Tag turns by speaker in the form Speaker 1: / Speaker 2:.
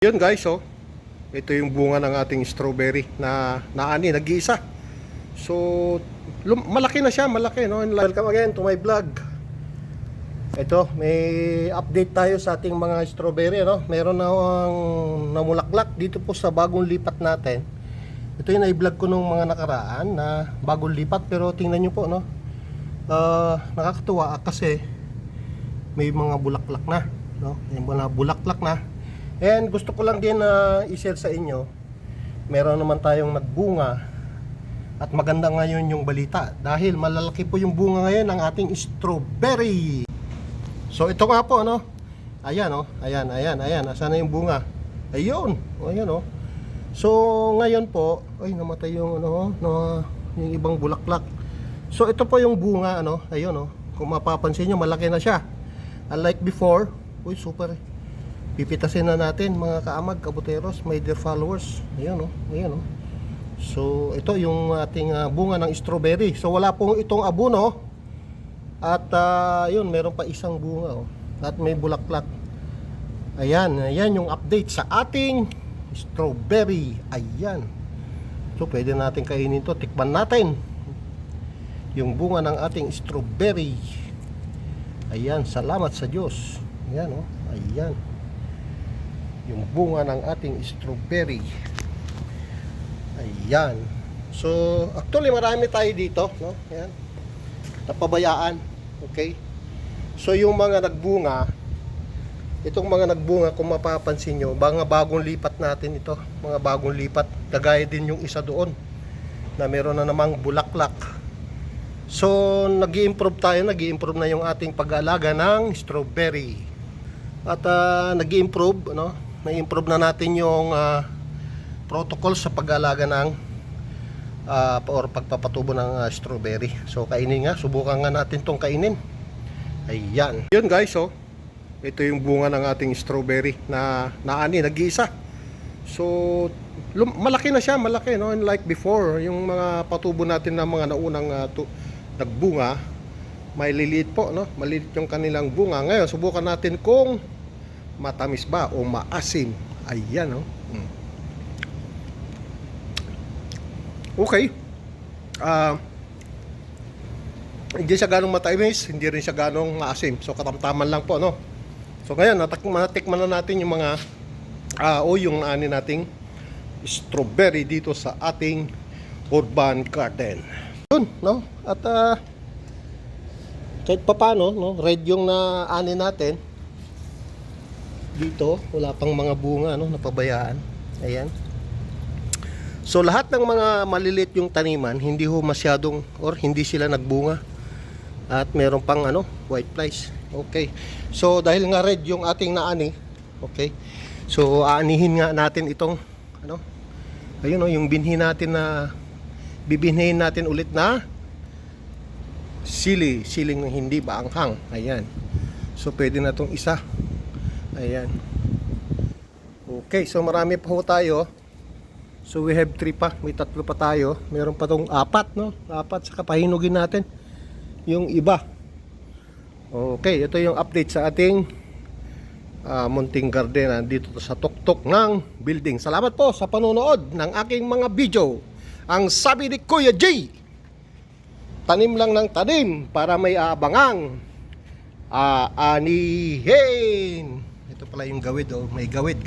Speaker 1: Yun guys, oh. Ito yung bunga ng ating strawberry na naani, nag-iisa. So, malaki na siya, malaki, no? And welcome again to my vlog. Ito, may update tayo sa ating mga strawberry, no? Meron na namulaklak dito po sa bagong lipat natin. Ito yung na-vlog ko nung mga nakaraan na bagong lipat, pero tingnan nyo po, no? Nakakatuwa kasi may mga bulaklak na, no? May mga bulaklak na. And gusto ko lang din na i-share sa inyo, meron naman tayong nagbunga at maganda ngayon yung balita dahil malalaki po yung bunga ngayon ng ating strawberry. So ito nga po, no? Ayan, oh. Ayan. Nasaan na yung bunga? Ayun. Ayan, oh. So ngayon po, ay namatay yung yung ibang bulaklak. So ito po yung bunga, ano? Ayun, oh. Kung mapapansin niyo, malaki na siya. Unlike before, uy, super. Pipitasin na natin mga kaamag, kabuteros, my dear followers. Ayan, oh. Ayan, oh. So ito yung ating bunga ng strawberry. So wala pong itong abono. At yun, meron pa isang bunga, oh. At may bulaklak. Ayan yung update sa ating strawberry. Ayan. So pwede natin kainin to. Tikman natin yung bunga ng ating strawberry. Ayan, salamat sa Diyos. Ayan, oh. Ayan yung bunga ng ating strawberry. Ayan. So actually marami tayo dito, no? Ayan, napabayaan. Okay. So yung mga nagbunga, itong mga nagbunga, kung mapapansin nyo, mga bagong lipat natin ito, mga bagong lipat, kagaya din yung isa doon na meron na namang bulaklak. So nag-i-improve tayo, nag-i-improve na yung ating pag-aalaga ng strawberry. At nag-i-improve, no? Na-improve na natin yung protocol sa pag-aalaga ng or pagpapatubo ng strawberry. So kainin nga, subukan nga natin tong kainin. Ayan. Yun guys, oh. Ito yung bunga ng ating strawberry na naani, nag-iisa. So malaki na siya, malaki, no? And like before, yung mga patubo natin na mga naunang nagbunga, may liliit po, no? Maliit yung kanilang bunga. Ngayon, subukan natin kung matamis ba o maasim. Ayan, no? Okay. Hindi siya ganong matamis, hindi rin siya ganong maasim. So katamtaman lang po, no? So ngayon, natikman na natin yung mga yung ani nating strawberry dito sa ating urban garden. Yun, no? At kahit pa paano, no? Red yung naani natin. Dito, wala pang mga bunga, no? Napabayaan. Ayan. So lahat ng mga maliliit yung taniman, hindi ho masyadong or hindi sila nagbunga. At meron pang white flies. Okay. So dahil nga red yung ating naani, okay. So aanihin nga natin itong ayun, yung binhi natin na bibinhin natin ulit na siling hindi baanghang. Ayan. So pwede na tong isa. Ayan. Okay, so marami pa ho tayo. So we have 3 pa, may 3 pa tayo. Meron pa tong 4, no? 4, saka pahinugin natin yung iba. Okay, ito yung update sa ating munting garden dito sa tuktok ng building. Salamat po sa panonood ng aking mga video. Ang sabi ni Kuya J, tanim lang ng tanim para may aabangang aanihin. Ito pala yung gawid, oh. May gawid.